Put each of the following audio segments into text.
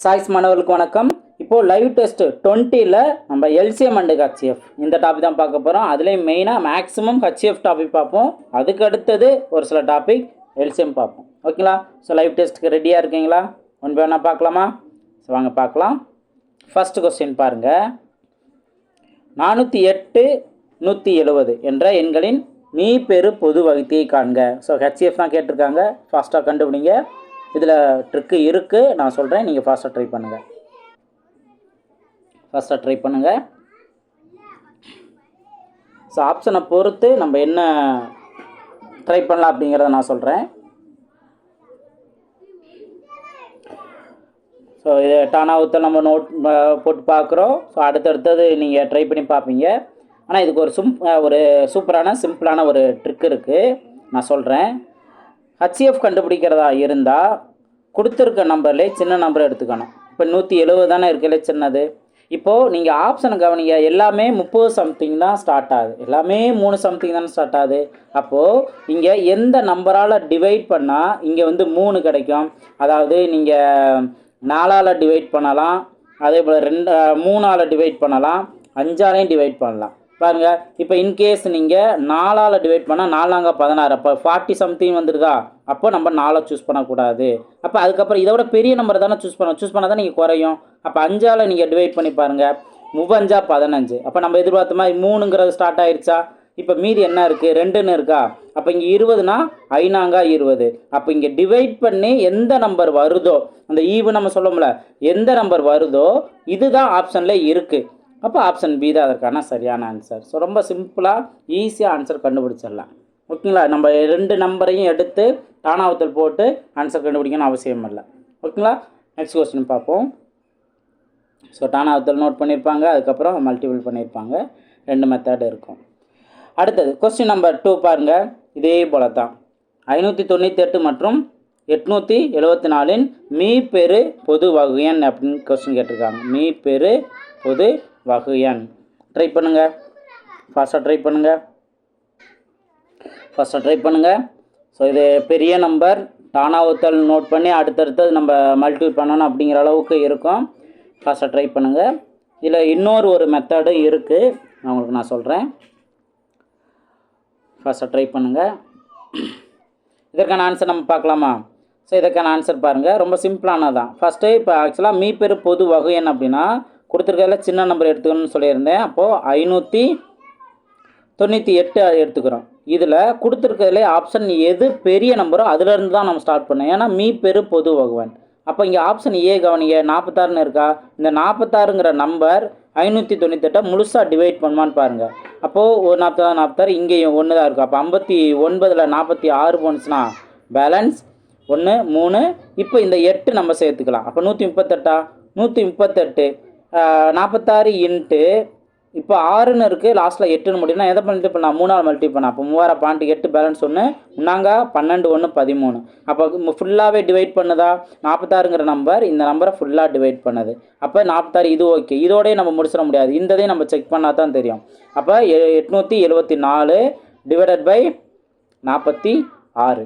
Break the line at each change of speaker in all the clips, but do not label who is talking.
Choice மாணவர்களுக்கு வணக்கம். இப்போது லைவ் டெஸ்ட் 20ல் நம்ம எல்சிஎம் அண்டு ஹச்சிஎஃப் இந்த டாபிக் தான் பார்க்க போகிறோம். அதுலேயும் மெயினாக மேக்ஸிமம் ஹச்சிஎஃப் டாபிக் பார்ப்போம். அதுக்கு அடுத்தது ஒரு சில டாபிக் எல்சிஎம் பார்ப்போம். ஓகேங்களா? ஸோ லைவ் டெஸ்ட்டுக்கு ரெடியாக இருக்கீங்களா? ஒன் பை ஒன்றா பார்க்கலாமா? ஸோ வாங்க பார்க்கலாம். ஃபஸ்ட்டு கொஸ்டின் பாருங்கள். 408 170 என்ற எண்களின் மீப்பெரு பொது வகுத்தியை காண்க. ஸோ ஹச்சிஎஃப் தான் கேட்டிருக்காங்க. ஃபாஸ்ட்டாக கண்டுபிடிங்க. இதில் ட்ரிக்கு இருக்குது, நான் சொல்கிறேன், நீங்கள் ஃபாஸ்ட்டாக ட்ரை பண்ணுங்கள். ஸோ ஆப்ஷனை பொறுத்து நம்ம என்ன ட்ரை பண்ணலாம் அப்படிங்கிறத நான் சொல்கிறேன். ஸோ இது டானாவுத்தை நம்ம நோட் போட்டு பார்க்குறோம். ஸோ அடுத்தடுத்தது நீங்கள் ட்ரை பண்ணி பார்ப்பீங்க. ஆனால் இதுக்கு ஒரு சூப்பரான சிம்பிளான ஒரு ட்ரிக் இருக்குது, நான் சொல்கிறேன். ஹச்சிஎஃப் கண்டுபிடிக்கிறதா இருந்தால் கொடுத்துருக்க நம்பர்லேயே சின்ன நம்பர் எடுத்துக்கணும். இப்போ 170 தானே இருக்கல சின்னது. இப்போது நீங்கள் ஆப்ஷனை கவனிங்க. எல்லாமே 30 சம்திங் தான் ஸ்டார்ட் ஆகுது, எல்லாமே 3 சம்திங் தானே ஸ்டார்ட் ஆகுது. அப்போது இங்கே எந்த நம்பரால் டிவைட் பண்ணால் இங்கே 3 கிடைக்கும். அதாவது நீங்கள் 4ஆல் டிவைட் பண்ணலாம், அதே போல் 3ஆல் டிவைட் பண்ணலாம், 5ஆலையும் டிவைட் பண்ணலாம். பாருங்கள், இப்போ இன்கேஸ் நீங்கள் 4ஆல் டிவைட் பண்ணால் 4 16, அப்போ 40 சம்திங் வந்துடுதா? அப்போ நம்ம 4 சூஸ் பண்ணக்கூடாது. அப்போ அதுக்கப்புறம் இதை விட பெரிய நம்பர் தானே சூஸ் பண்ணால் தான் நீங்கள் குறையும். அப்போ 5ஆல் நீங்கள் டிவைட் பண்ணி பாருங்கள், 3 15. அப்போ நம்ம எதிர்பார்த்த மாதிரி 3ங்கிறது ஸ்டார்ட் ஆகிடுச்சா? இப்போ மீதி என்ன இருக்குது? 2ன்னு இருக்கா? அப்போ இங்கே 20னா 5 20. அப்போ இங்கே டிவைட் பண்ணி எந்த நம்பர் வருதோ, அந்த ஈவு நம்ம சொல்லமுல, எந்த நம்பர் வருதோ இதுதான் ஆப்ஷனில் இருக்குது. அப்போ ஆப்ஷன் பி தான் அதற்கான சரியான ஆன்சர். ஸோ ரொம்ப சிம்பிளாக ஈஸியாக ஆன்சர் கண்டுபிடிச்சிடலாம். ஓகேங்களா? நம்ம 2 நம்பரையும் எடுத்து டானாவுத்தல் போட்டு ஆன்சர் கண்டுபிடிக்கணும்னு அவசியம் இல்லை. ஓகேங்களா? நெக்ஸ்ட் கொஸ்டின் பார்ப்போம். ஸோ டானாவுத்தல் நோட் பண்ணியிருப்பாங்க, அதுக்கப்புறம் மல்டிபிள் பண்ணியிருப்பாங்க. 2 மெத்தட் இருக்கும். அடுத்தது கொஸ்டின் நம்பர் 2 பாருங்கள். இதே போல தான் 598 மற்றும் 874 மீப்பெரு பொது வகு எண் அப்படின்னு கொஸ்டின் கேட்டிருக்காங்க. மீப்பெரு பொது வகு எண். ட்ரை பண்ணுங்கள், ஃபாஸ்ட்டாக ட்ரை பண்ணுங்கள். ஸோ இது பெரிய நம்பர், டானாவுத்தல் நோட் பண்ணி அடுத்தடுத்தது நம்ம மல்டிபிள் பண்ணணும் அப்படிங்கிற அளவுக்கு இருக்கும். ஃபாஸ்ட்டாக ட்ரை பண்ணுங்கள். இதில் இன்னொரு மெத்தடும் இருக்குது, நான் சொல்கிறேன். ஃபாஸ்ட்டாக ட்ரை பண்ணுங்கள். இதற்கான ஆன்சர் நம்ம பார்க்கலாமா? ஸோ இதற்கான ஆன்சர் பாருங்கள், ரொம்ப சிம்பிளானதான். ஃபஸ்ட்டு இப்போ ஆக்சுவலாக மீப்பெரு பொது வகு எண் அப்படின்னா கொடுத்துருக்கல சின்ன நம்பர் எடுத்துக்கணும்னு சொல்லியிருந்தேன். அப்போது 598 எடுத்துக்கிறோம். இதில் கொடுத்துருக்கிறதுலே ஆப்ஷன் எது பெரிய நம்பரோ அதுலேருந்து தான் நம்ம ஸ்டார்ட் பண்ணோம். ஏன்னா மீப்பெரு பொது வகுவன். அப்போ இங்கே ஆப்ஷன் ஏ கவனிங்க, 46ன்னு இருக்கா? இந்த 46ங்கிற நம்பர் 598 முழுசாக டிவைட் பண்ணுமான்னு பாருங்கள். அப்போது ஒரு 46 இங்கேயும் 1 தான் இருக்கும். அப்போ 59ல் 46 போனுச்சுன்னா பேலன்ஸ் 1 3. இப்போ இந்த 8 நம்ம சேர்த்துக்கலாம். அப்போ 138 138 46 இன்ட்டு இப்போ 6ன்னு இருக்குது, லாஸ்ட்டில் 8ன்னு முடியும்னா எதை பண்ணிட்டு பண்ணா 3ஆல் மல்டிபிள் பண்ணா. அப்போ 3008 பேலன்ஸ் 1 முன்னாங்க 12 1 13. அப்போ ஃபுல்லாகவே டிவைட் பண்ணுதா? 46ங்கிற நம்பர் இந்த நம்பரை ஃபுல்லாக டிவைட் பண்ணுது. அப்போ 46 இது ஓகே. இதோடய நம்ம முடிச்சிட முடியாது, இந்ததையும் நம்ம செக் பண்ணால் தான் தெரியும். அப்போ 874 டிவைடட் பை 46.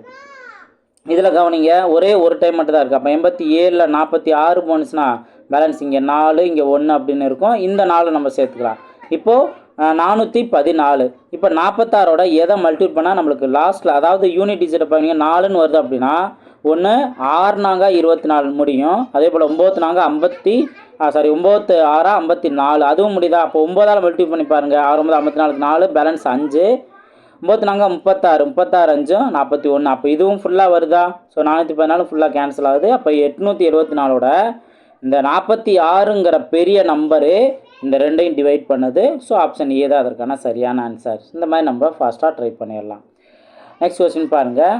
இதில் கவனிங்க, ஒரே ஒரு டைம் மட்டும் தான் இருக்குது. அப்போ 87ல் 46 போனுச்சுன்னா பேலன்ஸ் இங்கே 4 இங்கே 1 அப்படின்னு இருக்கும். இந்த 4 நம்ம சேர்த்துக்கலாம். இப்போது 414. இப்போ 46ஓட எதை மல்டிபிள் பண்ணால் நம்மளுக்கு லாஸ்ட்டில், அதாவது யூனிட் டிஜிட்டை பாருங்க 4ன்னு வருது அப்படின்னா 1 6 24 முடியும். அதே போல் 9 9 6 54 அதுவும் முடியுதா? அப்போ 9ஆல் மல்டிபிள் பண்ணி பாருங்கள். 6 54 4 பேலன்ஸ் 5. 9 36 36 5 41. அப்போ இதுவும் ஃபுல்லாக வருதா? ஸோ 414 ஃபுல்லாக கேன்சல் ஆகுது. அப்போ 874ஓட இந்த 46ங்கிற பெரிய நம்பரு இந்த 2ஐயும் டிவைட் பண்ணுது. ஸோ ஆப்ஷன் ஏ தான் அதற்கான சரியான ஆன்சர். இந்த மாதிரி நம்ம ஃபாஸ்ட்டாக ட்ரை பண்ணிடலாம். நெக்ஸ்ட் கொஸ்டின் பாருங்கள்.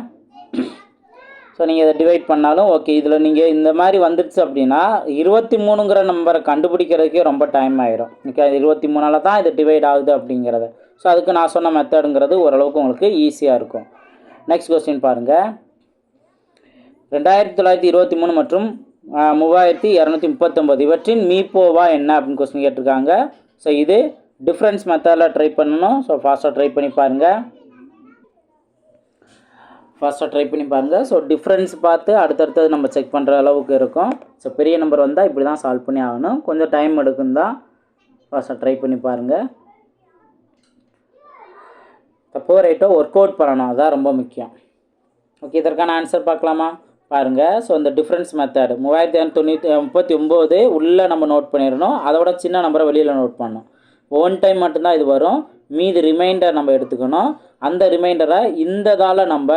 ஸோ நீங்கள் இதை டிவைட் பண்ணாலும் ஓகே. இதில் நீங்கள் இந்த மாதிரி வந்துடுச்சு அப்படின்னா 23ங்கிற நம்பரை கண்டுபிடிக்கிறதுக்கே ரொம்ப டைம் ஆயிரும். ஓகே, 23ஆல் தான் இது டிவைட் ஆகுது அப்படிங்கிறத. ஸோ அதுக்கு நான் சொன்ன மெத்தடுங்கிறது ஓரளவுக்கு உங்களுக்கு ஈஸியாக இருக்கும். நெக்ஸ்ட் கொஸ்டின் பாருங்கள். 2923 மற்றும் 3239 இவற்றின் மீப்போவா என்ன அப்படின்னு கொஸ்டின் கேட்டிருக்காங்க. ஸோ இது டிஃப்ரென்ஸ் மெத்தடில் ட்ரை பண்ணணும். ஸோ ஃபாஸ்ட்டாக ட்ரை பண்ணி பாருங்கள். ஃபாஸ்ட்டாக ட்ரை பண்ணி பாருங்கள். ஸோ டிஃப்ரென்ஸ் பார்த்து அடுத்தடுத்தது நம்ம செக் பண்ணுற அளவுக்கு இருக்கும். ஸோ பெரிய நம்பர் வந்தால் இப்படி தான் சால்வ் பண்ணி ஆகணும். கொஞ்சம் டைம் எடுக்கும் தான். ஃபாஸ்ட்டாக ட்ரை பண்ணி பாருங்கள். தப்போ ரைட்டோ ஒர்க் அவுட் பண்ணணும், அதுதான் ரொம்ப முக்கியம். ஓகே, இதற்கான ஆன்சர் பார்க்கலாமா? பாருங்கள். ஸோ இந்த டிஃப்ரென்ஸ் மெத்தட் 3539 உள்ளே நம்ம நோட் பண்ணிடணும். அதோட சின்ன நம்பரை வெளியில் நோட் பண்ணணும். ஒன் டைம் மட்டும்தான் இது வரும். மீதி ரிமைண்டர் நம்ம எடுத்துக்கணும். அந்த ரிமைண்டரை இந்ததால் நம்ம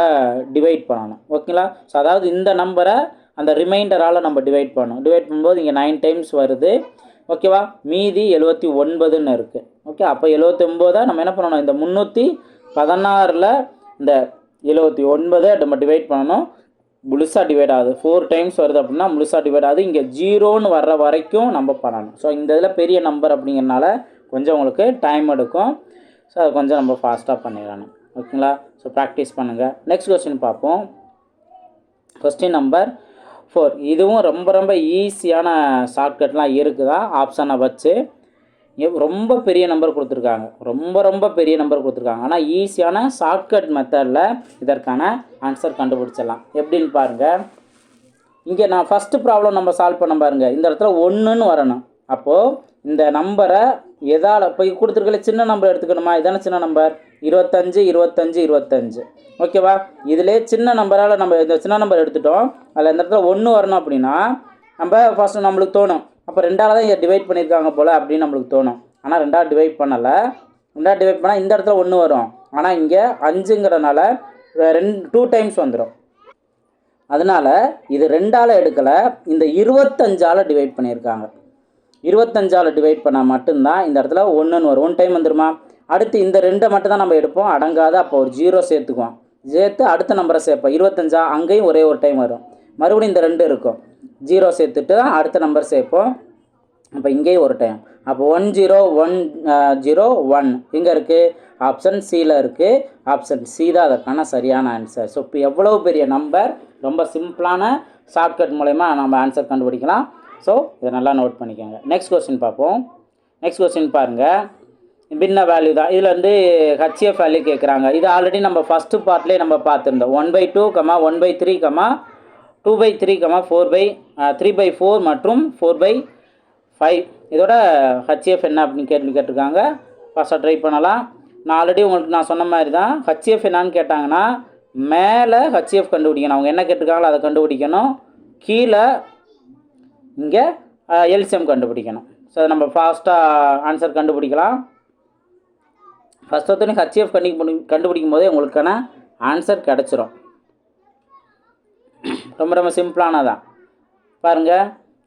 டிவைட் பண்ணணும். ஓகேங்களா? ஸோ அதாவது இந்த நம்பரை அந்த ரிமைண்டரால் நம்ம டிவைட் பண்ணணும். டிவைட் பண்ணும்போது இங்கே 9 டைம்ஸ் வருது. ஓகேவா? மீதி 79ன்னு இருக்குது. ஓகே, அப்போ 79 நம்ம என்ன பண்ணணும்? இந்த 316ல் இந்த 79 நம்ம டிவைட் பண்ணணும். முழுசாக டிவைட் ஆகுது. 4 டைம்ஸ் வருது அப்படின்னா முழுசாக டிவைட் ஆகுது. இங்கே 0ன்னு வர்ற வரைக்கும் நம்ம பண்ணணும். ஸோ இந்த இதில் பெரிய நம்பர் அப்படிங்கிறனால கொஞ்சம் உங்களுக்கு டைம் எடுக்கும். ஸோ அதை கொஞ்சம் நம்ம ஃபாஸ்ட்டாக பண்ணிடணும். ஓகேங்களா? ஸோ ப்ராக்டிஸ் பண்ணுங்கள். நெக்ஸ்ட் கொஸ்டின் பார்ப்போம். Question number 4. இதுவும் ரொம்ப ரொம்ப ஈஸியான ஷார்ட்கட்லாம் இருக்குதா ஆப்ஷனை வச்சு. ரொம்ப பெரிய நம்பர் கொடுத்துருக்காங்க, ரொம்ப பெரிய நம்பர் கொடுத்துருக்காங்க. ஆனால் ஈஸியான ஷார்ட்கட் மெத்தடில் இதற்கான ஆன்சர் கண்டுபிடிச்சிடலாம். எப்படின்னு பாருங்கள். இங்கே நான் ஃபஸ்ட்டு ப்ராப்ளம் நம்ம சால்வ் பண்ண பாருங்கள். இந்த இடத்துல 1ன்னு வரணும். அப்போது இந்த நம்பரை எதால் இப்போ கொடுத்துருக்கல சின்ன நம்பர் எடுத்துக்கணுமா? இதான சின்ன நம்பர் 25 25 25. ஓகேவா? இதிலே சின்ன நம்பரால் நம்ம இந்த சின்ன நம்பர் எடுத்துட்டோம். அதில் இந்த இடத்துல 1 வரணும் அப்படின்னா நம்ம ஃபஸ்ட்டு நம்மளுக்கு தோணும், அப்போ 2ஆல் தான் இதை டிவைட் பண்ணியிருக்காங்க போல் அப்படின்னு நம்மளுக்கு தோணும். ஆனால் 2ஆல் டிவைட் பண்ணலை. 2ஆல் டிவைட் பண்ணால் இந்த இடத்துல 1 வரும். ஆனால் இங்கே 5ங்கிறனால 2 டைம்ஸ் வந்துடும். அதனால் இது 2ஆல் எடுக்கலை, இந்த 25ஆல் டிவைட் பண்ணியிருக்காங்க. 25ஆல் டிவைட் பண்ணால் மட்டும்தான் இந்த இடத்துல 1ன்னு வரும். 1 டைம் வந்துடுமா? அடுத்து இந்த 2 மட்டும் தான் நம்ம எடுப்போம், அடங்காத. அப்போ ஒரு 0 சேர்த்துக்குவோம். சேர்த்து அடுத்த நம்பரை சேர்ப்போம். 25 அங்கேயும் ஒரே ஒரு டைம் வரும். மறுபடியும் இந்த 2 இருக்கும், 0 சேர்த்துட்டு தான் அடுத்த நம்பர் சேர்ப்போம். அப்போ இங்கேயும் ஒரு டைம். அப்போ 10101 எங்கே இருக்குது? ஆப்ஷன் சியில் இருக்குது. ஆப்ஷன் சி தான் அதற்கான சரியான ஆன்சர். ஸோ இப்போ எவ்வளோ பெரிய நம்பர், ரொம்ப சிம்பிளான ஷார்ட்கட் மூலமா நம்ம ஆன்சர் கண்டுபிடிக்கலாம். ஸோ இதை நல்லா நோட் பண்ணிக்கோங்க. நெக்ஸ்ட் கொஸ்டின் பார்ப்போம். நெக்ஸ்ட் கொஸ்டின் பாருங்கள். பின்ன வேல்யூ தான். இதில் வந்து ஹெச்எஃப் வேல்யூ கேட்குறாங்க. இது ஆல்ரெடி நம்ம ஃபஸ்ட்டு பார்ட்லேயே நம்ம பார்த்துருந்தோம். 1/2, 1/3, 2/3, 3/4 மற்றும் 4/5. இதோட ஹெச்எஃப் என்ன அப்படின்னு கேட்டிருக்காங்க. ஃபஸ்ட்டாக ட்ரை பண்ணலாம். நான் ஆல்ரெடி உங்களுக்கு நான் சொன்ன மாதிரி தான். ஹெச்எஃப் என்னான்னு கேட்டாங்கன்னா மேலே ஹெச்எஃப் கண்டுபிடிக்கணும். அவங்க என்ன கேட்டிருக்காங்களோ அதை கண்டுபிடிக்கணும். கீழே இங்கே எல்சிஎம் கண்டுபிடிக்கணும். ஸோ நம்ம ஃபாஸ்ட்டாக ஆன்சர் கண்டுபிடிக்கலாம். ஃபஸ்ட் ஒருத்தனே ஹெச்எஃப் கண்டுபிடிக்கும் போதே உங்களுக்கான ஆன்சர் கிடச்சிரும். ரொம்ப சிம்பிளானதான். பாருங்கள்,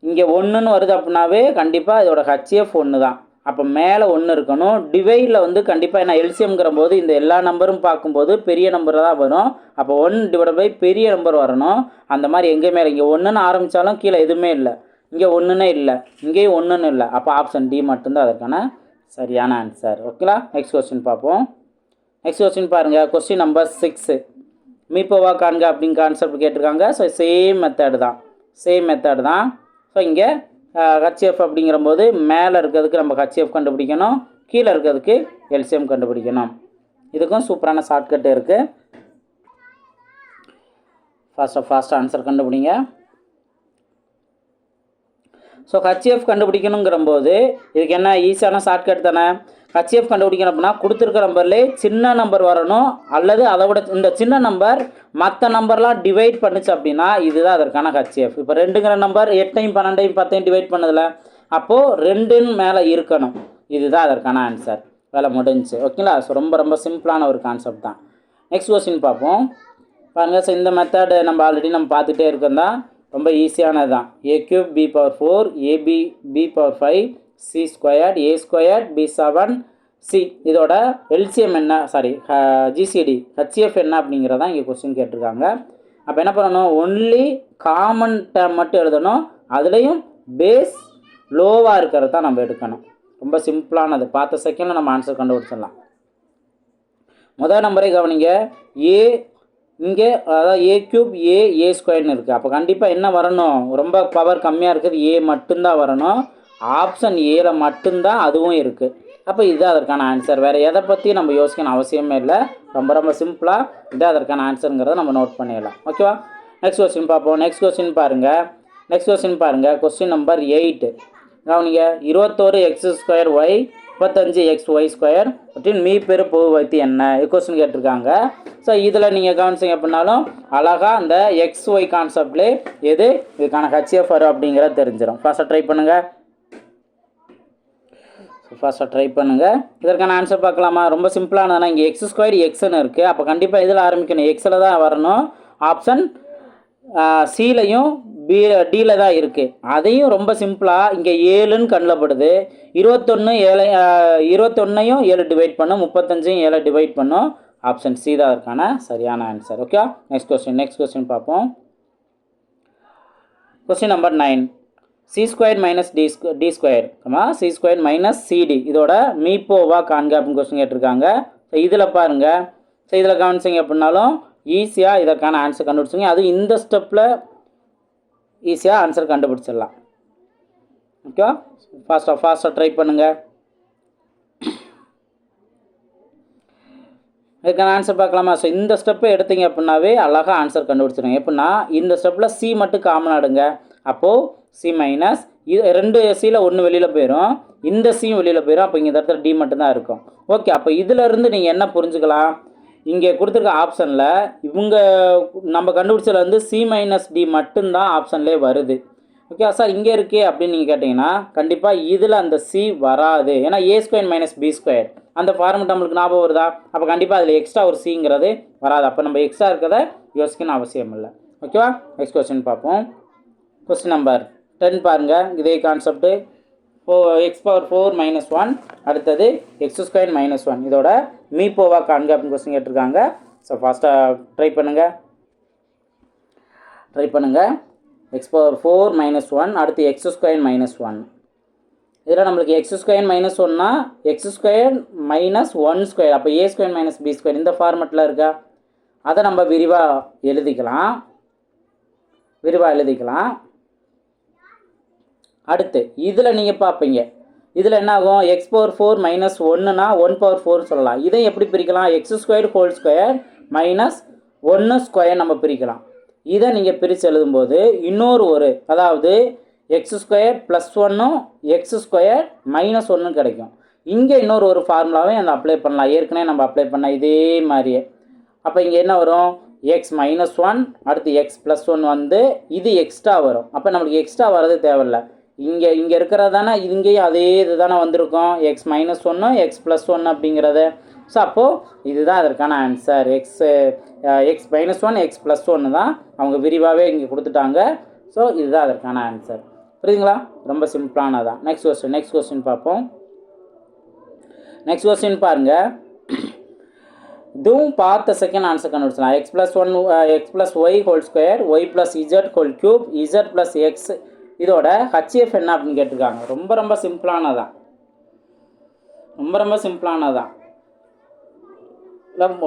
இங்கே 1ன்னு வருது அப்படின்னாவே கண்டிப்பாக இதோட ஹெச்எஃப் 1 தான். அப்போ மேலே 1 இருக்கணும். டிவைடில் வந்து கண்டிப்பாக என்ன எல்சிஎம்ங்கிற போது இந்த எல்லா நம்பரும் பார்க்கும்போது பெரிய நம்பர் தான் வரும். அப்போ 1/, பெரிய நம்பர் வரணும். அந்த மாதிரி எங்கேயுமே இல்லை. இங்கே 1ன்னு ஆரம்பித்தாலும் கீழே எதுவுமே இல்லை. இங்கே 1ன்னே இல்லை, இங்கேயும் 1ன்னு இல்லை. அப்போ ஆப்ஷன் டி மட்டும்தான் அதற்கான சரியான ஆன்சர். ஓகேங்களா? நெக்ஸ்ட் கொஸ்டின் பார்ப்போம். நெக்ஸ்ட் கொஸ்டின் பாருங்கள். Question number 6. மீப்போவா காண்க அப்படின்னு கான்செப்ட் கேட்டிருக்காங்க. ஸோ சேம் மெத்தட் தான். ஸோ இங்கே ஹெச்எஃப் அப்படிங்கிற போது மேலே இருக்கிறதுக்கு நம்ம ஹெச்எஃப் கண்டுபிடிக்கணும், கீழே இருக்கிறதுக்கு எல்சிஎம் கண்டுபிடிக்கணும். இதுக்கும் சூப்பரான ஷார்ட்கட் இருக்குது. ஃபாஸ்ட்டாக ஆன்சர் கண்டுபிடிங்க. ஸோ ஹெச்எஃப் கண்டுபிடிக்கணுங்கிற போது இதுக்கு என்ன ஈஸியான ஷார்ட்கட் தானே. ஹெச்எஃப் கண்டுபிடிக்கணும் அப்படின்னா கொடுத்துருக்க நம்பர்லேயே சின்ன நம்பர் வரணும், அல்லது அதை விட இந்த சின்ன நம்பர் மற்ற நம்பர்லாம் டிவைட் பண்ணுச்சு அப்படின்னா இதுதான் அதற்கான ஹெச்எஃப். இப்போ 2ங்கிற நம்பர் 8ஐயும் 12ஐயும் 10ஐயும் டிவைட் பண்ணதில்ல, அப்போது 2ன்னு மேலே இருக்கணும். இதுதான் அதற்கான ஆன்சர். வேலை முடிஞ்சு. ஓகேங்களா? ஸோ ரொம்ப சிம்பிளான ஒரு கான்செப்ட் தான். நெக்ஸ்ட் கொஸ்டின் பார்ப்போம். பாருங்கள். ஸோ இந்த மெத்தட் நம்ம ஆல்ரெடி பார்த்துட்டே இருக்கோம் தான். ரொம்ப ஈஸியானது தான். a³ b⁴ ab b⁴ c² a² b⁴ c. இதோட எல்சிஎம் என்ன, ஜிசிடி ஹெச்எஃப் என்ன அப்படிங்கிறதான் இங்கே கொஸ்டின் கேட்டிருக்காங்க. அப்போ என்ன பண்ணணும்? ஒன்லி காமன் டேர்ம் மட்டும் எழுதணும். அதுலேயும் பேஸ் லோவாக இருக்கிறது தான் நம்ம எடுக்கணும். ரொம்ப சிம்பிளானது. பார்த்த செகண்டில் நம்ம ஆன்சர் கண்டுபிடிச்சிடலாம். முதல் நம்பரே கவனிங்க. இங்கே அதாவது a³ a² இருக்குது. அப்போ கண்டிப்பாக என்ன வரணும்? ரொம்ப பவர் கம்மியாக இருக்குது, ஏ மட்டும்தான் வரணும். ஆப்ஷன் ஏல மட்டும்தான் அதுவும் இருக்குது. அப்போ இதுதான் அதற்கான ஆன்சர். வேறு எதை பற்றி நம்ம யோசிக்கணும் அவசியமே இல்லை. ரொம்ப ரொம்ப சிம்பிளாக இதான் அதற்கான ஆன்சருங்கிறத நம்ம நோட் பண்ணிடலாம். ஓகேவா? நெக்ஸ்ட் கொஸ்டின் பார்ப்போம். நெக்ஸ்ட் கொஸ்டின் பாருங்கள். கொஸ்டின் நம்பர் 8 கவனிங்க. 21x² y 35xy² மற்றும் மீ பெரு பொதுவகுத்தி என்ன கொஸ்டின் கேட்டிருக்காங்க. ஸோ இதில் நீங்கள் கவனிச்சிங்க அப்படின்னாலும் அழகாக அந்த XY கான்செப்ட்லேயே எது இதுக்கான HF வரும் அப்படிங்கிறத தெரிஞ்சிடும். ஃபர்ஸ்ட்டாக ட்ரை பண்ணுங்கள். இதற்கான ஆன்சர் பார்க்கலாமா? ரொம்ப சிம்பிளானதுனா இங்கே x² xன்னு இருக்குது. அப்போ கண்டிப்பாக இதில் ஆரம்பிக்கணும், எக்ஸில் தான் வரணும். ஆப்ஷன் சிலையும் டியில் தான் இருக்குது. அதையும் ரொம்ப சிம்பிளாக இங்கே 7ன்னு கண்ணில் படுது. 21ஐயும் 7 டிவைட் பண்ணும், 35ஐயும் 7 டிவைட் பண்ணும். ஆப்ஷன் சி தான் இருக்கான சரியான ஆன்சர். ஓகே, நெக்ஸ்ட் கொஸ்டின் பார்ப்போம். Question number 9 c² - d² c² - cd இதோட மீப்போவா காண்க அப்படின்னு கொஸ்டின் கேட்டிருக்காங்க. ஸோ இதில் பாருங்கள். ஸோ இதில் கவனிச்சிங்க அப்படின்னாலும் ஈஸியாக இதற்கான ஆன்சர் கண்டுபிடிச்சிங்க. அதுவும் இந்த ஸ்டெப்பில் ஈஸியாக ஆன்சர் கண்டுபிடிச்சிடலாம். ஓகே, ஃபாஸ்ட்டாக ட்ரை பண்ணுங்கள். இதுக்கான ஆன்சர் பார்க்கலாமா? ஸோ இந்த ஸ்டெப்பை எடுத்தீங்க அப்படின்னாவே அழகாக ஆன்சர் கண்டுபிடிச்சிடுங்க. எப்படின்னா இந்த ஸ்டெப்பில் சி மட்டும் காமன் ஆடுங்க. அப்போது சி மைனஸ் இது 2 சியில் 1 வெளியில் போயிடும், இந்த சியும் வெளியில் போயிடும். அப்போ இங்கே இந்த இடத்துல டி மட்டும்தான் இருக்கும். ஓகே, அப்போ இதிலேருந்து நீங்கள் என்ன புரிஞ்சுக்கலாம்? இங்கே கொடுத்துருக்க ஆப்ஷனில் இவங்க நம்ம கண்டுபிடிச்சதில் வந்து சி மைனஸ் டி மட்டும்தான் ஆப்ஷன்லேயே வருது. ஓகே சார், இங்கே இருக்கே அப்படின்னு நீங்கள் கேட்டிங்கன்னா கண்டிப்பாக இதில் அந்த சி வராது. ஏன்னா a² - b² அந்த ஃபார்மெட் நம்மளுக்கு ஞாபகம் வருதா? அப்போ கண்டிப்பாக அதில் எக்ஸ்ட்ரா ஒரு சிங்கிறது வராது. அப்போ நம்ம எக்ஸ்ட்ரா இருக்கிறத யோசிக்கணும் அவசியம் இல்லை. ஓகேவா? நெக்ஸ்ட் கொஸ்டின் பார்ப்போம். கொஸ்டின் நம்பர் 10 பாருங்கள். இதே கான்செப்ட்டு x⁴ - 1 அடுத்தது x² - 1 இதோட மீப்போவா காண்க அப்படின்னு கொஸ்டின் கேட்டிருக்காங்க. ஸோ ஃபாஸ்ட்டாக ட்ரை பண்ணுங்கள். x⁴ - 1 அடுத்து x² - 1 இதில் நம்மளுக்கு x² - 1னா x² - 1² அப்போ a² - b² இந்த ஃபார்மெட்டில் இருக்கா? அதை நம்ம விரிவாக எழுதிக்கலாம். அடுத்து இதில் நீங்கள் பார்ப்பீங்க, இதில் என்ன ஆகும்? x⁴ - 1னா 1/4 சொல்லலாம். இதை எப்படி பிரிக்கலாம்? x² - 1² நம்ம பிரிக்கலாம். இதை நீங்கள் பிரித்து எழுதும்போது இன்னொரு அதாவது x² + 1ம் x² - 1ம் கிடைக்கும். இங்கே இன்னொரு ஃபார்முலாவையும் அந்த அப்ளை பண்ணலாம். ஏற்கனவே நம்ம அப்ளை பண்ண இதே மாதிரியே. அப்போ இங்கே என்ன வரும்? x - 1 அடுத்து x + 1 வந்து இது எக்ஸ்ட்ரா வரும். அப்போ நம்மளுக்கு எக்ஸ்ட்ரா வர்றது தேவையில்லை. இங்கே இருக்கிறது தானே இங்கேயும் அதே இது தானே வந்திருக்கும், x - 1 x + 1 அப்படிங்கிறது. ஸோ அப்போது இதுதான் அதற்கான ஆன்சர். x - 1 x + 1 தான் அவங்க விரிவாகவே இங்கே கொடுத்துட்டாங்க. ஸோ இதுதான் அதற்கான ஆன்சர். புரியுதுங்களா? ரொம்ப சிம்பிளானதான். நெக்ஸ்ட் கொஸ்டின் பார்ப்போம். நெக்ஸ்ட் கொஸ்டின் பாருங்கள். இதுவும் பார்த்த second answer கண்டுபிடிச்சலாம். x + 1 x + y² y + z³ z + x இதோட HF என்ன அப்படின்னு கேட்டிருக்காங்க. ரொம்ப சிம்பிளானதான்.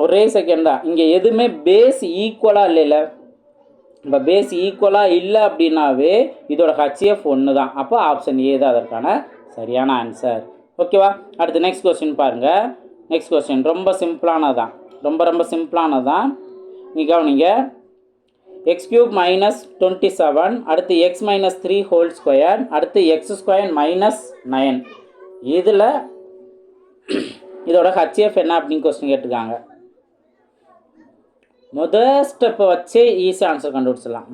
ஒரே செகண்ட் தான். இங்கே எதுவுமே பேஸ் ஈக்குவலாக இல்லைல்ல. இப்போ பேஸ் ஈக்குவலாக இல்லை அப்படின்னாவே இதோட HF 1 தான். அப்போ ஆப்ஷன் ஏ தான் அதற்கான சரியான ஆன்சர். ஓகேவா? அடுத்து நெக்ஸ்ட் கொஸ்டின் பாருங்கள். நெக்ஸ்ட் கொஸ்டின் ரொம்ப சிம்பிளானதான். நீங்கள் கவனிங்க. x³ - 27 அடுத்து x - 3² அடுத்து x² - 9 இதில் இதோட HF என்ன அப்படின்னு கொஸ்டின் கேட்டிருக்காங்க. முதல் ஸ்டெப்பை வச்சே ஈஸியாக ஆன்சர் கண்டுபிடிச்சிடலாம்.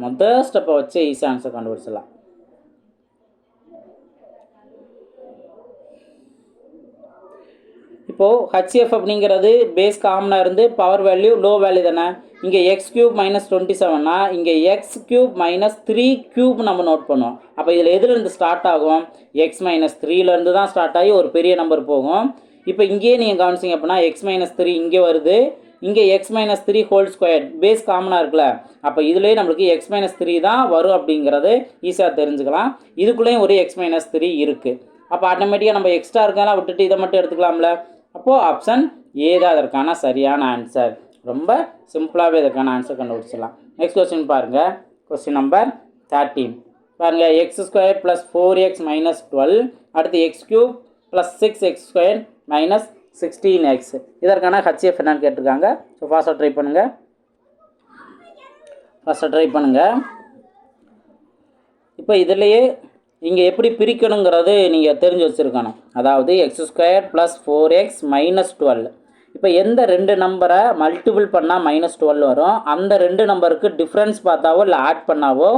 இப்போது HF அப்படிங்கிறது பேஸ் காமனாக இருந்து பவர் வேல்யூ லோ வேல்யூ தானே. இங்கே x³ - 27னா இங்கே x³ - 3³ நம்ம நோட் பண்ணுவோம். அப்போ இதில் எதுலேருந்து ஸ்டார்ட் ஆகும்? x - 3லேருந்து தான் ஸ்டார்ட் ஆகி ஒரு பெரிய நம்பர் போகும். இப்போ இங்கேயே நீங்கள் கவனிச்சிங்க அப்படின்னா x - 3 இங்கே வருது, இங்கே x - 3² பேஸ் காமனாக இருக்குல்ல. அப்போ இதுலேயே நம்மளுக்கு x - 3 தான் வரும் அப்படிங்கிறது ஈஸியாக தெரிஞ்சுக்கலாம். இதுக்குள்ளேயும் ஒரு x - 3 இருக்குது. அப்போ ஆட்டோமேட்டிக்காக நம்ம எக்ஸ்ட்ரா இருக்கலாம் விட்டுட்டு இதை மட்டும் எடுத்துக்கலாம்ல. அப்போது ஆப்ஷன் ஏ தான் அதற்கான சரியான ஆன்சர். ரொம்ப சிம்பிளாகவே இதற்கான ஆன்சர் கண்டுபிடிச்சிடலாம். நெக்ஸ்ட் கொஸ்டின் பாருங்கள். கொஸ்டின் நம்பர் 13 பாருங்கள். x² + 4x - 12 அடுத்து x³ + 6x² - 16x. இதற்கான ஹச்சிஎஃப் என்னன்னு கேட்டிருக்காங்க. ஸோ ஃபாஸ்ட்டாக ட்ரை பண்ணுங்கள். இப்போ இதிலேயே இங்கே எப்படி பிரிக்கணுங்கிறது நீங்கள் தெரிஞ்சு வச்சுருக்கணும். அதாவது x² + 4x - 12. இப்போ எந்த ரெண்டு நம்பரை மல்டிபிள் பண்ணால் -12 வரும், அந்த ரெண்டு நம்பருக்கு டிஃப்ரென்ஸ் பார்த்தாவோ இல்லை ஆட் பண்ணாவோ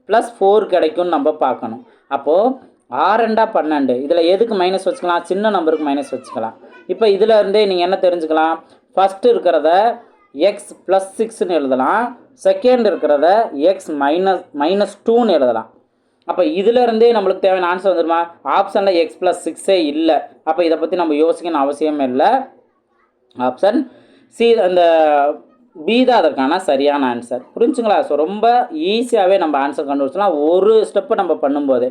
+4 கிடைக்கும்னு நம்ம பார்க்கணும். அப்போது 6 12, இதில் எதுக்கு மைனஸ் வச்சுக்கலாம்? சின்ன நம்பருக்கு மைனஸ் வச்சுக்கலாம். இப்போ இதில் இருந்தே நீங்கள் என்ன தெரிஞ்சுக்கலாம்? ஃபஸ்ட்டு இருக்கிறத x + 6ன்னு எழுதலாம், செகண்ட் இருக்கிறத x - 2ன்னு எழுதலாம். அப்போ இதிலருந்தே நம்மளுக்கு தேவையான ஆன்சர் வந்துடுமா? ஆப்ஷனில் x + 6 இல்லை. அப்போ இதை பற்றி நம்ம யோசிக்கணும் அவசியமே இல்லை. ஆப்ஷன் சி, அந்த பி தான் அதற்கான சரியான ஆன்சர். புரிஞ்சுங்களா? ஸோ ரொம்ப ஈஸியாகவே நம்ம ஆன்சர் கண்டுபிடிச்சலாம் ஒரு ஸ்டெப்பு நம்ம பண்ணும்போது.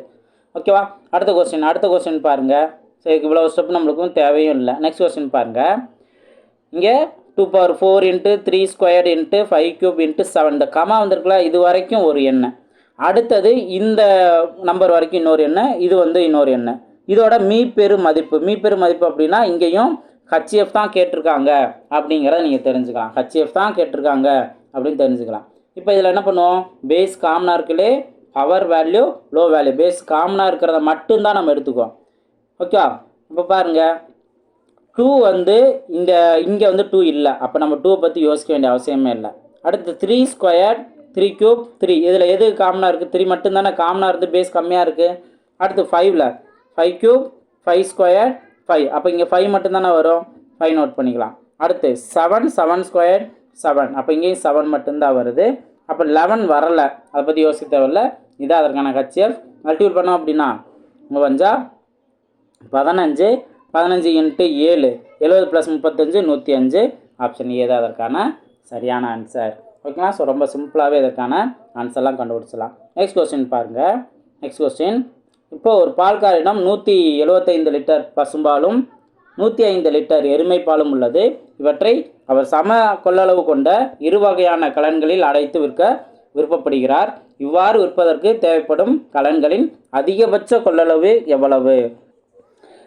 ஓகேவா? அடுத்த கொஸ்டின் பாருங்கள். ஸோ இவ்வளோ ஸ்டெப் நம்மளுக்கும் தேவையும் இல்லை. நெக்ஸ்ட் கொஸ்டின் பாருங்கள். இங்கே 2⁴ × 3² × 5³ × 7. இந்த கமா வந்திருக்குல்ல, இது வரைக்கும் ஒரு எண்ணு. அடுத்தது இந்த நம்பர் வரைக்கும் இன்னொரு எண்ணு, இது இன்னொரு எண்ணு. இதோட மீப்பெரு மதிப்பு அப்படின்னா இங்கேயும் ஹச்சிஎஃப் தான் கேட்டிருக்காங்க அப்படிங்கிறத நீங்கள் தெரிஞ்சுக்கலாம். ஹச்சிஎஃப் தான் கேட்டிருக்காங்க அப்படின்னு தெரிஞ்சுக்கலாம். இப்போ இதில் என்ன பண்ணுவோம்? பேஸ் காமனாக இருக்குல்லே, power value low value, base காமனாக இருக்கிறத மட்டும்தான் நம்ம எடுத்துக்குவோம். ஓகேவா? இப்போ பாருங்கள், 2 இங்கே 2 இல்லை. அப்போ நம்ம 2 பற்றி யோசிக்க வேண்டிய அவசியமே இல்லை. அடுத்து 3² 3³ 3, இதில் எது காமனாக இருக்குது? 3 மட்டும்தானே காமனாக இருக்குது, பேஸ் கம்மியாக இருக்குது. அடுத்து 5 5³ 5², 5. அப்போ இங்கே 5 மட்டும்தானே வரும், 5 நோட் பண்ணிக்கலாம். அடுத்து 7 7² 7, அப்போ இங்கேயும் 7 மட்டும்தான் வருது. அப்போ 11 வரலை, அதை பற்றி யோசிக்க தேவையில்லை. இதான் அதற்கான ஹச்சிஎஃப். மல்டிபிள் பண்ணோம் அப்படின்னா 15 15 × 7 70 + 35 105. ஆப்ஷன் ஏ தான் அதற்கான சரியான ஆன்சர். ஓகேங்களா? ஸோ ரொம்ப சிம்பிளாகவே இதற்கான ஆன்சர்லாம் கண்டுபிடிச்சலாம். நெக்ஸ்ட் கொஸ்டின் பாருங்கள். இப்போது ஒரு பால்காரிடம் 175 லிட்டர் பசும்பாலும் 105 லிட்டர் எருமைப்பாலும் உள்ளது. இவற்றை அவர் சம கொள்ளளவு கொண்ட 2 வகையான கலன்களில் அடைத்து விற்க விருப்பப்படுகிறார். இவ்வாறு விற்பதற்கு தேவைப்படும் கலன்களின் அதிகபட்ச கொள்ளளவு எவ்வளவு?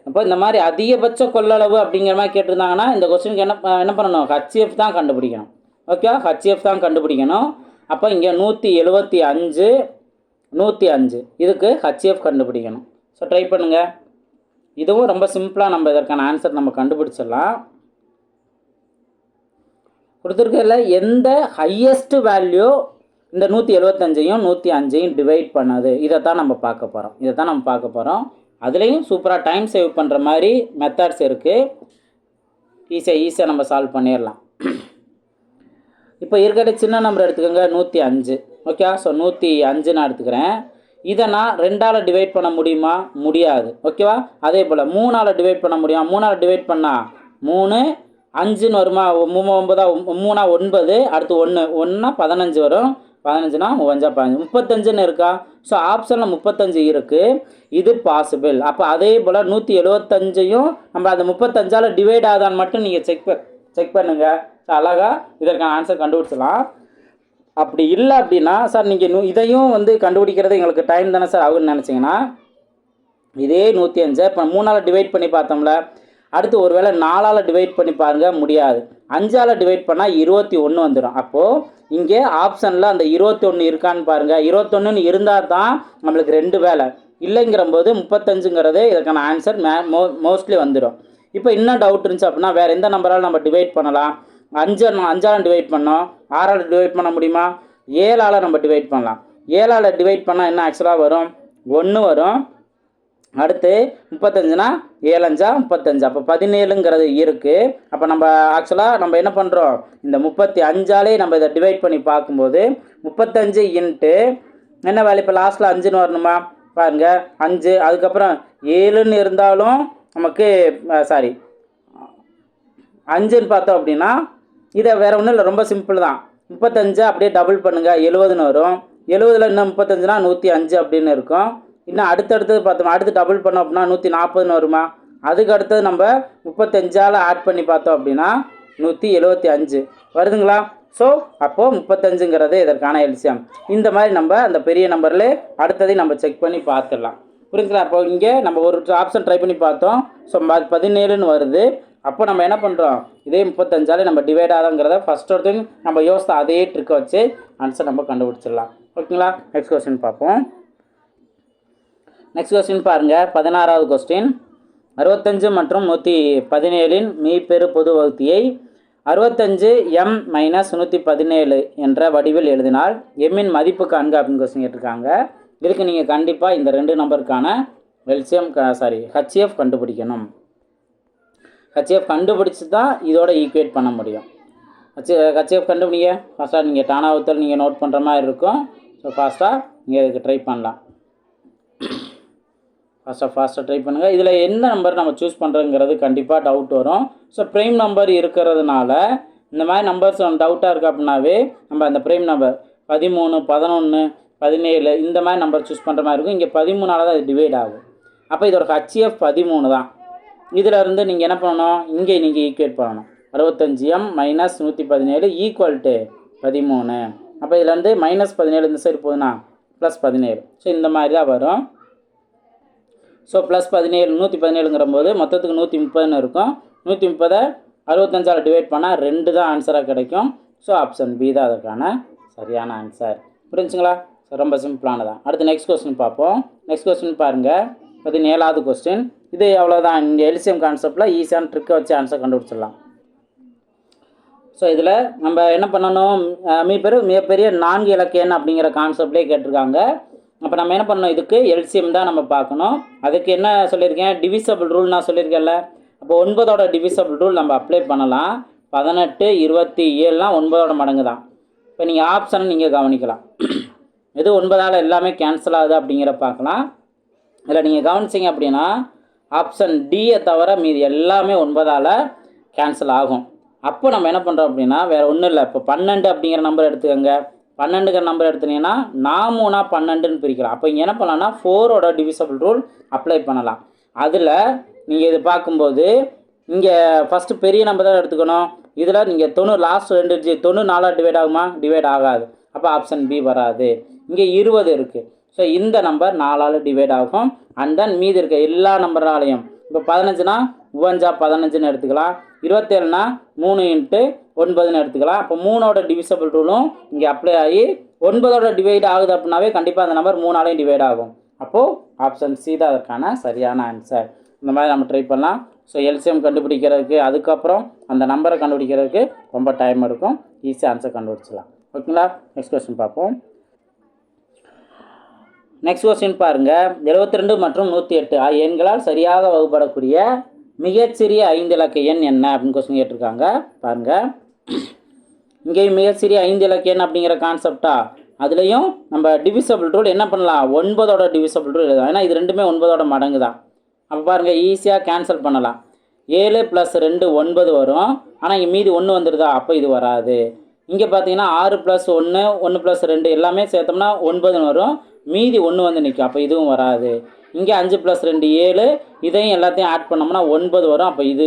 அப்போ இந்த மாதிரி அதிகபட்ச கொள்ளளவு அப்படிங்கிற மாதிரி கேட்டிருந்தாங்கன்னா இந்த கொஸ்டினுக்கு என்ன பண்ணணும்? ஹச்சிஎஃப் தான் கண்டுபிடிக்கணும். ஓகே, ஹச்சிஎஃப் தான் கண்டுபிடிக்கணும். அப்போ இங்கே 175 105, இதுக்கு ஹச்சிஎஃப் கண்டுபிடிக்கணும். ஸோ ட்ரை பண்ணுங்கள். இதுவும் ரொம்ப சிம்பிளாக நம்ம இதற்கான ஆன்சர் நம்ம கண்டுபிடிச்சிடலாம். கொடுத்துருக்கல எந்த ஹையஸ்ட் வேல்யூ இந்த 175யும் 105யும் டிவைட் பண்ணது, இதை தான் நம்ம பார்க்க போகிறோம். அதுலேயும் சூப்பராக டைம் சேவ் பண்ணுற மாதிரி மெத்தட்ஸ் இருக்குது. ஈஸியாக நம்ம சால்வ் பண்ணிடலாம். இப்போ இருக்கிற சின்ன நம்பர் எடுத்துக்கோங்க, 105. ஓகே, ஸோ 105 நான் எடுத்துக்கிறேன். இதை நான் 2ஆல் டிவைட் பண்ண முடியுமா? முடியாது. ஓகேவா? அதே போல் 3ஆல் டிவைட் பண்ண முடியும். 3ஆல் டிவைட் பண்ணால் 3 5ன்னு வருமா? 3 9, அடுத்து 1 15 வரும். 15னா 5 35ன்னு இருக்கா? ஸோ ஆப்ஷனில் 35 இருக்குது. இது பாசிபிள். அப்போ அதே போல் 175யும் நம்ம அந்த 35ஆல் டிவைட் ஆகுதான்னு மட்டும் நீங்கள் செக் பண்ணுங்கள். ஸோ அழகாக இதற்கான ஆன்சர் கண்டுபிடிச்சலாம். அப்படி இல்லை அப்படின்னா சார் நீங்கள் இதையும் கண்டுபிடிக்கிறது எங்களுக்கு டைம் தானே சார் ஆகுன்னு நினச்சிங்கன்னா, இதே 105 இப்போ 3ஆல் டிவைட் பண்ணி பார்த்தோம்ல, அடுத்து ஒரு வேளை 4ஆல் டிவைட் பண்ணி பாருங்கள், முடியாது. 5ஆல் டிவைட் பண்ணால் 21 வந்துடும். அப்போது இங்கே ஆப்ஷனில் அந்த 21 இருக்கான்னு பாருங்கள். 21ன்னு இருந்தால் தான் நம்மளுக்கு 2 வேலை. இல்லைங்கிற போது 35ங்கிறது இதற்கான ஆன்சர் மோஸ்ட்லி வந்துடும். இப்போ இன்னும் டவுட் இருந்துச்சு அப்படின்னா வேறு எந்த நம்பரால் நம்ம டிவைட் பண்ணலாம்? 5ஆல் டிவைட் பண்ணோம், 6ஆல் டிவைட் பண்ண முடியுமா? 7ஆல் நம்ம டிவைட் பண்ணலாம். 7ஆல் டிவைட் பண்ணால் என்ன ஆக்சுவலாக வரும்? 1 வரும். அடுத்து 35னா 7 5 35, அப்போ 17ங்கிறது இருக்குது. அப்போ நம்ம ஆக்சுவலாக நம்ம என்ன பண்ணுறோம்? இந்த 35ஆலே நம்ம இதை டிவைட் பண்ணி பார்க்கும்போது 35 இன்ட்டு என்ன வேல்யூ? இப்போ லாஸ்ட்டில் 5ன்னு வரணுமா? பாருங்கள், 5, அதுக்கப்புறம் 7ன்னு இருந்தாலும் நமக்கு 5ன்னு பார்த்தோம் அப்படின்னா இதை வேறு ஒன்றும் இல்லை, ரொம்ப சிம்பிள் தான். 35 அப்படியே டபுள் பண்ணுங்கள், 70ன்னு வரும். 70ல் இன்னும் 35னா 105 அப்படின்னு இருக்கும். இன்னும் அடுத்தடுத்தது பார்த்தோம், அடுத்து டபுள் பண்ணோம் அப்படின்னா 140ன்னு வருமா? அதுக்கு அடுத்தது நம்ம 35ஆல் ஆட் பண்ணி பார்த்தோம் அப்படின்னா 175 வருதுங்களா? ஸோ அப்போது 35ங்கிறது இதற்கான எல்சியம். இந்த மாதிரி நம்ம அந்த பெரிய நம்பரில் அடுத்ததையும் நம்ம செக் பண்ணி பார்த்துடலாம். புரிஞ்சுங்களா? அப்போ இங்கே நம்ம ஒரு ஆப்ஷன் ட்ரை பண்ணி பார்த்தோம். ஸோ 17ன்னு வருது. அப்போ நம்ம என்ன பண்ணுறோம், இதே 35ஆல் நம்ம டிவைட் ஆகுங்கிறத ஃபஸ்ட் ஒருத்தங்க நம்ம யோசித்த அதே ட்ரிக்கை வச்சு ஆன்சர் நம்ம கண்டுபிடிச்சிடலாம். ஓகேங்களா? நெக்ஸ்ட் கொஸ்டின் பார்ப்போம். நெக்ஸ்ட் கொஸ்டின் பாருங்கள், 16வது கொஸ்டின். 65 மற்றும் 117 மீப்பெரு பொது வகுத்தியை 65 m - 117 என்ற வடிவில் எழுதினால் எம்மின் மதிப்பு காண்க அப்படின்னு கொஸ்டின் கேட்டிருக்காங்க. இதுக்கு நீங்கள் கண்டிப்பாக இந்த 2 நம்பருக்கான ஹச்சிஎஃப் கண்டுபிடிக்கணும். ஹச்சிஎஃப் கண்டுபிடிச்சி தான் இதோட ஈக்குவேட் பண்ண முடியும். ஹச்சிஎஃப் கண்டுபிடிங்க. ஃபஸ்ட்டாக நீங்கள் டானாவுத்தல் நீங்கள் நோட் பண்ணுற மாதிரி இருக்கும். ஸோ ஃபாஸ்ட்டாக நீங்கள் இதுக்கு ட்ரை பண்ணலாம். ஃபாஸ்ட்டாக ட்ரை பண்ணுங்கள். இதில் எந்த நம்பர் நம்ம சூஸ் பண்ணுறோங்கிறது கண்டிப்பாக டவுட் வரும். ஸோ ப்ரைம் நம்பர் இருக்கிறதுனால இந்த மாதிரி நம்பர்ஸ் டவுட்டாக இருக்குது அப்படின்னாவே நம்ம அந்த ப்ரைம் நம்பர் 13, 11, 17 இந்த மாதிரி நம்பர் சூஸ் பண்ணுற மாதிரி இருக்கும். இங்கே 13ஆல் தான் இது டிவைட் ஆகும். அப்போ இதோட ஹச்சிஎஃப் 13 தான். இதில் இருந்து நீங்கள் என்ன பண்ணணும், இங்கே நீங்கள் ஈக்குவேட் பண்ணணும். 65m - 117 = 13. அப்போ இதுலேருந்து -17 இந்த சைடு போகுதுன்னா +17. ஸோ இந்த மாதிரி தான் வரும். ஸோ +17 117ங்கிற போது மொத்தத்துக்கு 130ன்னு இருக்கும். 130 65ஆல் டிவைட் பண்ணால் 2 தான் ஆன்சராக கிடைக்கும். ஸோ ஆப்ஷன் பி தான் அதற்கான சரியான ஆன்சர். புரிஞ்சுங்களா? ஸோ ரொம்ப சிம்பிளானதான். அடுத்து நெக்ஸ்ட் கொஸ்டின் பார்ப்போம். நெக்ஸ்ட் கொஸ்டின் பாருங்கள், 17வது கொஸ்டின். இது அவ்வளோதான். இந்த எல்சிஎம் கான்செப்டில் ஈஸியான ட்ரிக்கை வச்சு ஆன்சர் கண்டுபிடிச்சிடலாம். ஸோ இதில் நம்ம என்ன பண்ணணும், மிகப்பெரிய 4 இலக்க எண் அப்படிங்கிற கான்செப்ட்லேயே கேட்டிருக்காங்க. அப்போ நம்ம என்ன பண்ணணும், இதுக்கு எல்சிஎம் தான் நம்ம பார்க்கணும். அதுக்கு என்ன சொல்லியிருக்கேன், டிவிசபிள் ரூல் நான் சொல்லியிருக்கேன்ல. அப்போ 9ஓட டிவிசபிள் ரூல் நம்ம அப்ளை பண்ணலாம். 18, 27லாம் 9ஓட மடங்கு தான். இப்போ நீங்கள் ஆப்ஷனை நீங்கள் கவனிக்கலாம். எது 9ஆல் எல்லாமே கேன்சல் ஆகுது அப்படிங்கிற பார்க்கலாம். இதில் நீங்கள் கவனிச்சிங்க அப்படின்னா ஆப்ஷன் டியை தவிர மீது எல்லாமே 9ஆல் கேன்சல் ஆகும். அப்போ நம்ம என்ன பண்ணுறோம் அப்படின்னா வேறு ஒன்றும் இல்லை. இப்போ 12 அப்படிங்கிற நம்பர் எடுத்துக்கோங்க. 12ங்கிற நம்பர் எடுத்துனீங்கன்னா 4 12ன்னு பிரிக்கலாம். அப்போ இங்கே என்ன பண்ணலாம்னா 4ஓட டிவிசபிள் ரூல் அப்ளை பண்ணலாம். அதில் நீங்கள் இது பார்க்கும்போது இங்கே ஃபஸ்ட்டு பெரிய நம்பர் தான் எடுத்துக்கணும். இதில் நீங்கள் 90 லாஸ்ட் 2 94 டிவைட் ஆகுமா? டிவைட் ஆகாது. அப்போ ஆப்ஷன் பி வராது. இங்கே 20 இருக்குது. ஸோ இந்த நம்பர் 4ஆல் டிவைட் ஆகும். அண்ட் தென் மீதி இருக்க எல்லா நம்பராலையும் இப்போ 15னா 15ன்னு எடுத்துக்கலாம். 27னா 3 × 9ன்னு எடுத்துக்கலாம். அப்போ 3ஓட டிவிசபிள் ரூலும் இங்கே அப்ளை ஆகி 9ஓட டிவைட் ஆகுது அப்படின்னாவே கண்டிப்பாக அந்த நம்பர் 3ஆலையும் டிவைட் ஆகும். அப்போது ஆப்ஷன் சி தான் அதற்கான சரியான ஆன்சர். இந்த மாதிரி நம்ம ட்ரை பண்ணலாம். ஸோ எல்சிஎம் கண்டுபிடிக்கிறதுக்கு அதுக்கப்புறம் அந்த நம்பரை கண்டுபிடிக்கிறதுக்கு ரொம்ப டைம் எடுக்கும். ஈஸியாக ஆன்சர் கண்டுபிடிச்சிடலாம். ஓகேங்களா? நெக்ஸ்ட் கொஸ்டின் பார்ப்போம். நெக்ஸ்ட் கொஸ்டின் பாருங்கள், 72 மற்றும் 108 எண்களால் சரியாக வகுப்படக்கூடிய மிகச்சிறிய 5 இலக்க எண் என்ன அப்படின்னு கொஸ்டின் கேட்டிருக்காங்க. பாருங்கள், இங்கேயும் மிகச்சிறிய 5 இலக்க எண் அப்படிங்கிற கான்செப்டா. அதுலேயும் நம்ம டிவிசபிள் ரூல் என்ன பண்ணலாம், 9ஓட டிவிசபிள் ரூல் எழுதலாம். ஏன்னா இது ரெண்டுமே 9ஓட மடங்கு தான். அப்போ பாருங்கள், ஈஸியாக கேன்சல் பண்ணலாம். 7 + 2 9 வரும். ஆனால் இங்கே மீதி 1 வந்துடுதா? அப்போ இது வராது. இங்கே பார்த்தீங்கன்னா 6 + 1 1 + 2 எல்லாமே சேர்த்தோம்னா 9 வரும். மீதி 1 வந்து நிற்கும். அப்போ இதுவும் வராது. இங்கே 5 + 2 7, இதையும் எல்லாத்தையும் ஆட் பண்ணோம்னா 9 வரும். அப்போ இது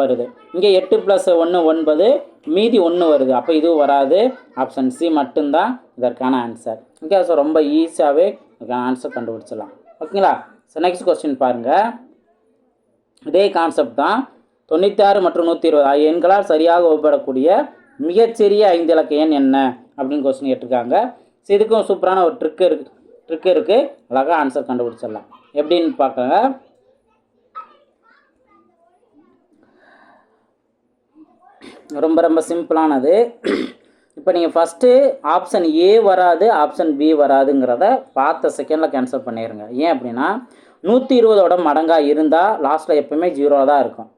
வருது. இங்கே 8 + 1 9, மீதி 1 வருது. அப்போ இதுவும் வராது. ஆப்ஷன் சி மட்டும்தான் இதற்கான ஆன்சர். ஓகே, ஸோ ரொம்ப ஈஸியாகவே இதுக்கான ஆன்சர் கண்டுபிடிச்சிடலாம். ஓகேங்களா? ஸோ நெக்ஸ்ட் கொஸ்டின் பாருங்கள், இதே கான்செப்ட் தான். 96 மற்றும் 120 எண்களால் சரியாக வகுப்படக்கூடிய மிகச்சிறிய 5 இலக்க எண் என்ன அப்படின்னு கொஸ்டின் கேட்டிருக்காங்க. ஸோ இதுக்கும் சூப்பரான ஒரு ட்ரிக் இருக்குது. அழகாக ஆன்சர் கண்டுபிடிச்சிடலாம். எப்படின்னு பார்க்கங்க. ரொம்ப சிம்பிளானது. இப்போ நீங்கள் ஃபஸ்ட்டு ஆப்ஷன் ஏ வராது, ஆப்ஷன் பி வராதுங்கிறத பார்த்த செகண்டில் கேன்சல் பண்ணிடுங்க. ஏன் அப்படின்னா 120ஓட மடங்காக இருந்தால் லாஸ்ட்டில் எப்போவுமே 0 தான் இருக்கும்.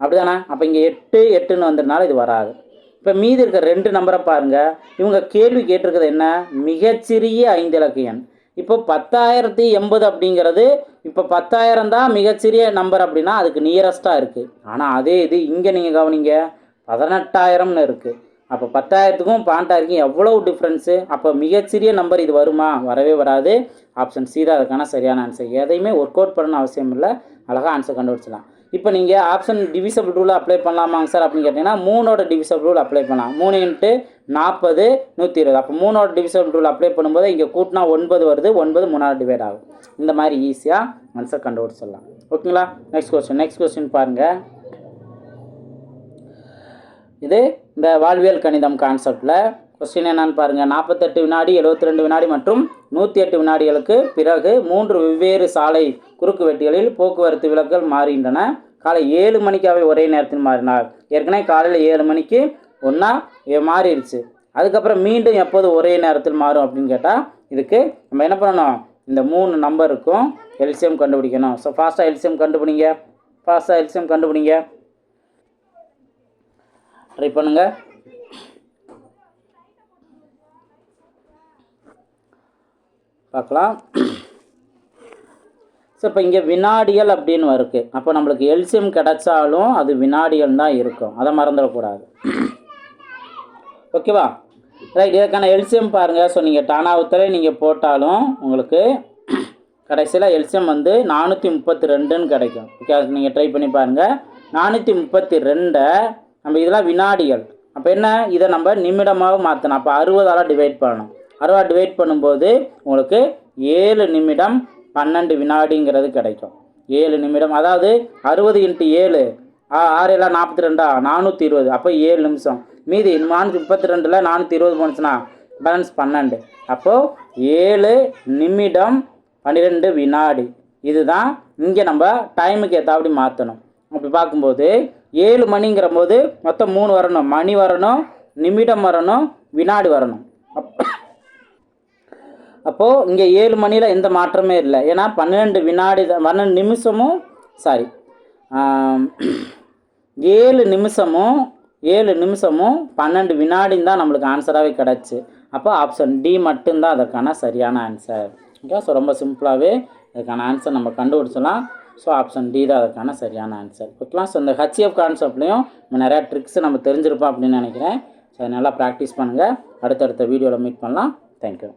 அப்படி தானே? அப்போ இங்கே 8 8ன்னு வந்ததுனால இது வராது. இப்போ மீதி இருக்க 2 நம்பரை பாருங்கள். இவங்க கேள்வி கேட்டிருக்கிறது என்ன, மிகச்சிறிய 5 இலக்க எண். இப்போ 10,080 அப்படிங்கிறது, இப்போ 10,000 தான் மிகச்சிறிய நம்பர் அப்படின்னா அதுக்கு நியரஸ்ட்டாக இருக்குது. ஆனால் அதே இது இங்கே நீங்கள் கவனிங்க, 18,000ன்னு இருக்குது. அப்போ 10,000க்கும் 12,000க்கும் எவ்வளோ டிஃப்ரென்ஸு. அப்போ மிகச்சிறிய நம்பர் இது வருமா? வரவே வராது. ஆப்ஷன் சி தான் அதுக்கான சரியான ஆன்சர். எதையுமே ஒர்க் அவுட் பண்ணணும் அவசியம் இல்லை. அழகாக ஆன்சர் கண்டுபிடிச்சலாம். இப்போ நீங்கள் ஆப்ஷன் டிவிசபிள் ரூல் அப்ளை பண்ணலாமாங்க சார் அப்படின்னு கேட்டிங்கன்னா 3ஓட டிவிசபிள் ரூல் அப்ளை பண்ணலாம். 3 × 40 120. அப்போ 3ஓட டிவிசபிள் ரூல் அப்ளை பண்ணும்போது இங்கே கூட்டினா 9 வருது. 9 3ஆல் டிவைட் ஆகும். இந்த மாதிரி ஈஸியாக ஆன்சர் கண்டுபிடிச்சிடலாம். ஓகேங்களா? நெக்ஸ்ட் கொஸ்டின் பாருங்கள். இது இந்த வாழ்வியல் கணிதம் கான்செப்டில் கொஸ்டின் என்னன்னு பாருங்கள். 48 வினாடி, 72 வினாடி மற்றும் 108 வினாடிகளுக்கு பிறகு 3 வெவ்வேறு சாலை குறுக்கு வெட்டிகளில் போக்குவரத்து விலக்குகள் மாறுகின்றன. காலை 7 மணிக்காகவே ஒரே நேரத்தில் மாறினார். ஏற்கனவே காலையில் 7 மணிக்கு ஒன்றா மாறிடுச்சு. அதுக்கப்புறம் மீண்டும் எப்போது ஒரே நேரத்தில் மாறும் அப்படின்னு கேட்டால் இதுக்கு நம்ம என்ன பண்ணணும், இந்த 3 நம்பருக்கும் எல்சிஎம் கண்டுபிடிக்கணும். ஸோ ஃபாஸ்ட்டாக எல்சிஎம் கண்டுபிடிங்க, ட்ரை பண்ணுங்கள். பார்க்கலாம். ஸோ இப்போ இங்கே வினாடிகள் அப்படின்னு இருக்குது. அப்போ நம்மளுக்கு எல்சிஎம் கிடைச்சாலும் அது வினாடிகள் தான் இருக்கும், அதை மறந்துடக்கூடாது. ஓகேவா? ரைட். இதற்கான எல்சிஎம் பாருங்கள். ஸோ நீங்கள் டானாவுத்தரை நீங்கள் போட்டாலும் உங்களுக்கு கடைசியில் எல்சிஎம் வந்து 432ன்னு கிடைக்கும். ஓகே, அது நீங்கள் ட்ரை பண்ணி பாருங்கள். 432 நம்ம இதெல்லாம் வினாடிகள். அப்போ என்ன, இதை நம்ம நிமிடமாக மாற்றணும். அப்போ 60ஆல் டிவைட் பண்ணணும். 60 டிவைட் பண்ணும்போது உங்களுக்கு 7 நிமிடம் 12 வினாடிங்கிறது கிடைக்கும். 7 நிமிடம், அதாவது 60 × 7 6 42 420. அப்போ 7 நிமிஷம். மீதி 432ல் 420 போனுச்சுன்னா பேலன்ஸ் 12. அப்போது 7 நிமிடம் 12 வினாடி. இதுதான் இங்கே நம்ம டைமுக்கு ஏற்றாப்படி மாற்றணும். அப்படி பார்க்கும்போது 7 மணிங்கிற போது மொத்தம் 3 வரணும். மணி வரணும், நிமிடம் வரணும், வினாடி வரணும். அப்போது இங்கே 7 மணியில் எந்த மாற்றமே இல்லை. ஏன்னா 12 வினாடி 12 நிமிஷமும் 7 நிமிஷமும் 12 வினாடின்னு தான் நம்மளுக்கு ஆன்சராகவே கிடச்சி. அப்போ ஆப்ஷன் டி மட்டும்தான் அதற்கான சரியான ஆன்சர். ஓகே, ஸோ ரொம்ப சிம்பிளாகவே அதுக்கான ஆன்சர் நம்ம கண்டுபிடிச்சலாம். ஸோ ஆப்ஷன் டி தான் அதற்கான சரியான ஆன்சர். ஓகேவா? ஸோ இந்த ஹெச்எஃப் கான்செப்ட்லேயும் நிறையா ட்ரிக்ஸ் நம்ம தெரிஞ்சிருப்போம் அப்படின்னு நினைக்கிறேன். ஸோ நல்லா ப்ராக்டிஸ் பண்ணுங்கள். அடுத்தடுத்த வீடியோவில் மீட் பண்ணலாம். தேங்க்யூ.